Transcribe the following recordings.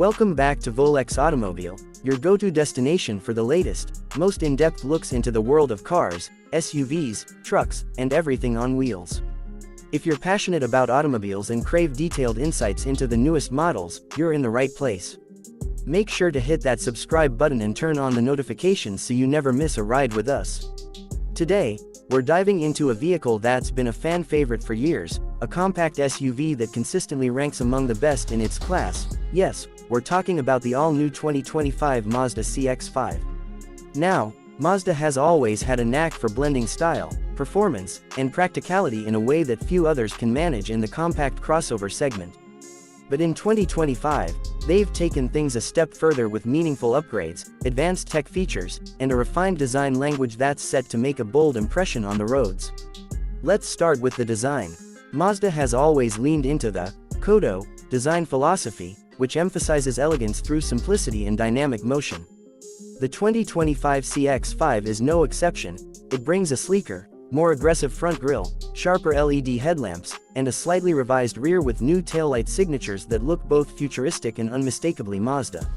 Welcome back to Volex Automobile, your go-to destination for the latest, most in-depth looks into the world of cars, SUVs, trucks, and everything on wheels. If you're passionate about automobiles and crave detailed insights into the newest models, you're in the right place. Make sure to hit that subscribe button and turn on the notifications so you never miss a ride with us. Today, we're diving into a vehicle that's been a fan favorite for years, a compact SUV that consistently ranks among the best in its class. Yes, we're talking about the all-new 2025 Mazda CX-5. Now, Mazda has always had a knack for blending style, performance, and practicality in a way that few others can manage in the compact crossover segment. But in 2025, they've taken things a step further with meaningful upgrades, advanced tech features, and a refined design language that's set to make a bold impression on the roads. Let's start with the design. Mazda has always leaned into the Kodo design philosophy, which emphasizes elegance through simplicity and dynamic motion. The 2025 CX-5 is no exception. It brings a sleeker, more aggressive front grille, sharper LED headlamps, and a slightly revised rear with new taillight signatures that look both futuristic and unmistakably Mazda.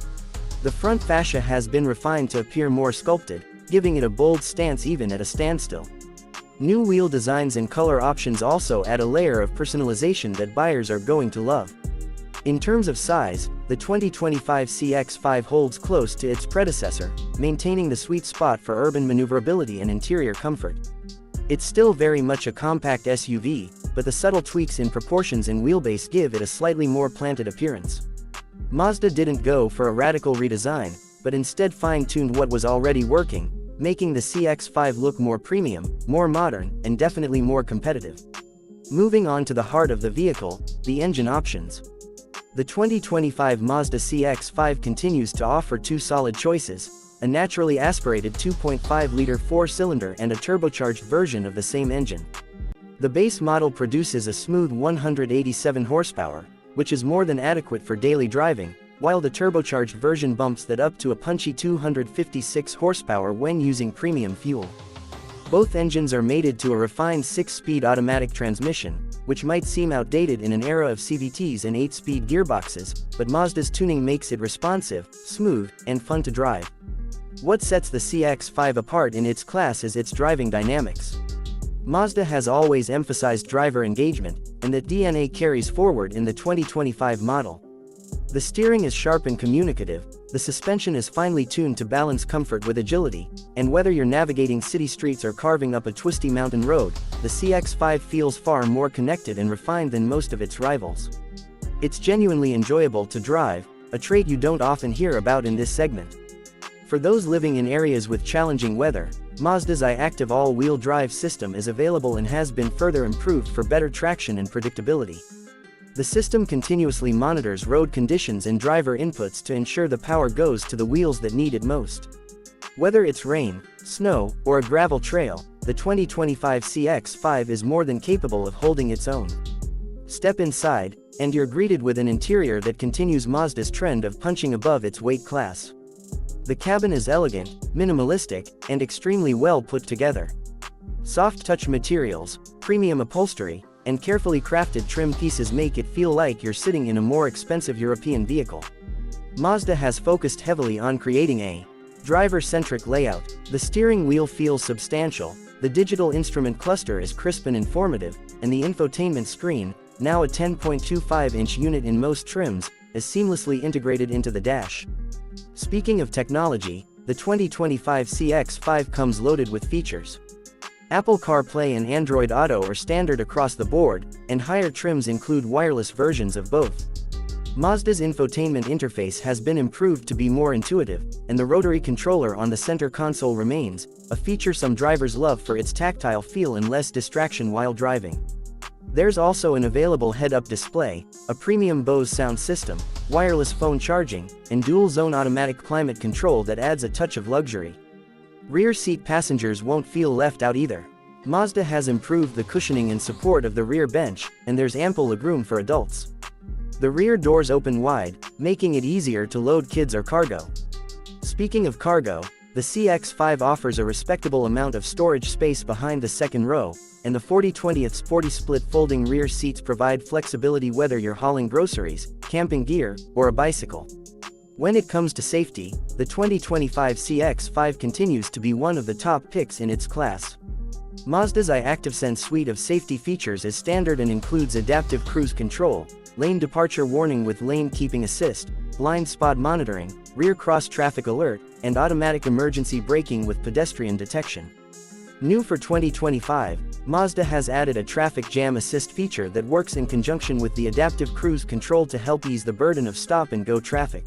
The front fascia has been refined to appear more sculpted, giving it a bold stance even at a standstill. New wheel designs and color options also add a layer of personalization that buyers are going to love. In terms of size, the 2025 CX-5 holds close to its predecessor, maintaining the sweet spot for urban maneuverability and interior comfort. It's still very much a compact SUV, but the subtle tweaks in proportions and wheelbase give it a slightly more planted appearance. Mazda didn't go for a radical redesign, but instead fine-tuned what was already working, making the CX-5 look more premium, more modern, and definitely more competitive. Moving on to the heart of the vehicle, the engine options. The 2025 Mazda CX-5 continues to offer two solid choices: a naturally aspirated 2.5-liter four-cylinder and a turbocharged version of the same engine. The base model produces a smooth 187 horsepower, which is more than adequate for daily driving, while the turbocharged version bumps that up to a punchy 256 horsepower when using premium fuel. Both engines are mated to a refined 6-speed automatic transmission, which might seem outdated in an era of CVTs and 8-speed gearboxes, but Mazda's tuning makes it responsive, smooth, and fun to drive. What sets the CX-5 apart in its class is its driving dynamics. Mazda has always emphasized driver engagement, and that DNA carries forward in the 2025 model. The steering is sharp and communicative, the suspension is finely tuned to balance comfort with agility, and whether you're navigating city streets or carving up a twisty mountain road, the CX-5 feels far more connected and refined than most of its rivals. It's genuinely enjoyable to drive, a trait you don't often hear about in this segment. For those living in areas with challenging weather, Mazda's iActive all-wheel drive system is available and has been further improved for better traction and predictability. The system continuously monitors road conditions and driver inputs to ensure the power goes to the wheels that need it most. Whether it's rain, snow, or a gravel trail, the 2025 CX-5 is more than capable of holding its own. Step inside, and you're greeted with an interior that continues Mazda's trend of punching above its weight class. The cabin is elegant, minimalistic, and extremely well put together. Soft touch materials, premium upholstery, and carefully crafted trim pieces make it feel like you're sitting in a more expensive European vehicle. Mazda has focused heavily on creating a driver-centric layout. The steering wheel feels substantial, the digital instrument cluster is crisp and informative, and the infotainment screen, now a 10.25-inch unit in most trims, is seamlessly integrated into the dash. Speaking of technology, the 2025 CX-5 comes loaded with features. Apple CarPlay and Android Auto are standard across the board, and higher trims include wireless versions of both. Mazda's infotainment interface has been improved to be more intuitive, and the rotary controller on the center console remains, a feature some drivers love for its tactile feel and less distraction while driving. There's also an available head-up display, a premium Bose sound system, wireless phone charging, and dual-zone automatic climate control that adds a touch of luxury. Rear seat passengers won't feel left out either. Mazda has improved the cushioning and support of the rear bench, and there's ample legroom for adults. The rear doors open wide, making it easier to load kids or cargo. Speaking of cargo, the CX-5 offers a respectable amount of storage space behind the second row, and the 40/20 split folding rear seats provide flexibility whether you're hauling groceries, camping gear, or a bicycle. When it comes to safety, the 2025 CX-5 continues to be one of the top picks in its class. Mazda's iActiveSense suite of safety features is standard and includes adaptive cruise control, lane departure warning with lane keeping assist, blind spot monitoring, rear cross traffic alert, and automatic emergency braking with pedestrian detection. New for 2025, Mazda has added a traffic jam assist feature that works in conjunction with the adaptive cruise control to help ease the burden of stop-and-go traffic.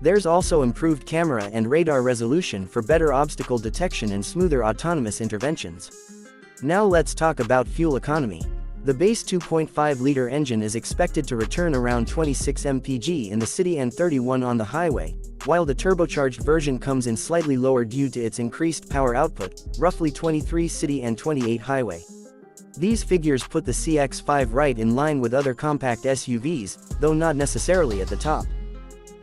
There's also improved camera and radar resolution for better obstacle detection and smoother autonomous interventions. Now let's talk about fuel economy. The base 2.5-liter engine is expected to return around 26 mpg in the city and 31 on the highway, while the turbocharged version comes in slightly lower due to its increased power output, roughly 23 city and 28 highway. These figures put the CX-5 right in line with other compact SUVs, though not necessarily at the top.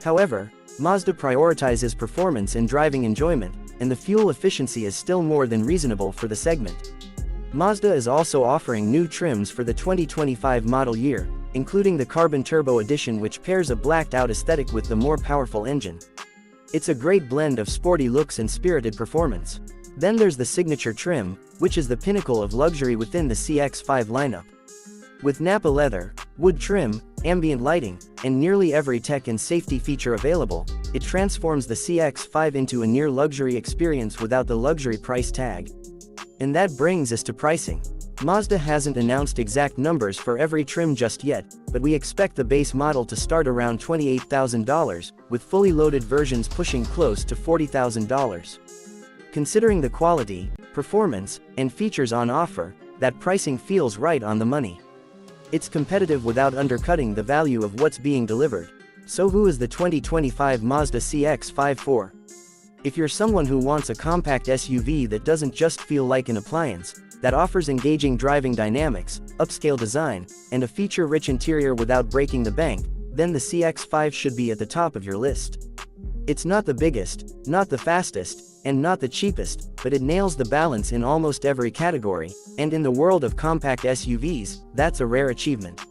However, Mazda prioritizes performance and driving enjoyment, and the fuel efficiency is still more than reasonable for the segment. Mazda is also offering new trims for the 2025 model year, including the Carbon Turbo Edition, which pairs a blacked-out aesthetic with the more powerful engine. It's a great blend of sporty looks and spirited performance. Then there's the Signature trim, which is the pinnacle of luxury within the CX-5 lineup. With Nappa leather, wood trim, ambient lighting, and nearly every tech and safety feature available, it transforms the CX-5 into a near-luxury experience without the luxury price tag. And that brings us to pricing. Mazda hasn't announced exact numbers for every trim just yet, but we expect the base model to start around $28,000, with fully loaded versions pushing close to $40,000. Considering the quality, performance, and features on offer, that pricing feels right on the money. It's competitive without undercutting the value of what's being delivered. So who is the 2025 Mazda CX-5 for? If you're someone who wants a compact SUV that doesn't just feel like an appliance, that offers engaging driving dynamics, upscale design, and a feature-rich interior without breaking the bank, then the CX-5 should be at the top of your list. It's not the biggest, not the fastest, and not the cheapest, but it nails the balance in almost every category, and in the world of compact SUVs, that's a rare achievement.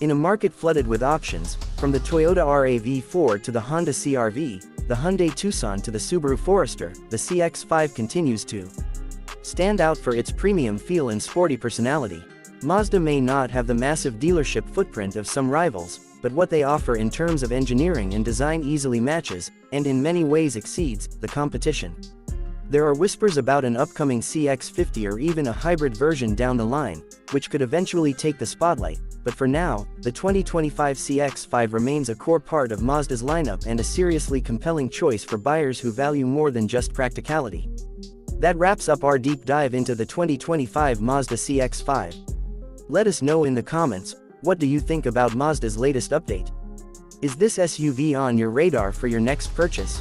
In a market flooded with options, from the Toyota RAV4 to the Honda CR-V, the Hyundai Tucson to the Subaru Forester, the CX-5 continues to stand out for its premium feel and sporty personality. Mazda may not have the massive dealership footprint of some rivals, but what they offer in terms of engineering and design easily matches, and in many ways exceeds, the competition. There are whispers about an upcoming CX-50 or even a hybrid version down the line, which could eventually take the spotlight, but for now, the 2025 CX-5 remains a core part of Mazda's lineup and a seriously compelling choice for buyers who value more than just practicality. That wraps up our deep dive into the 2025 Mazda CX-5. Let us know in the comments, what do you think about Mazda's latest update? Is this SUV on your radar for your next purchase?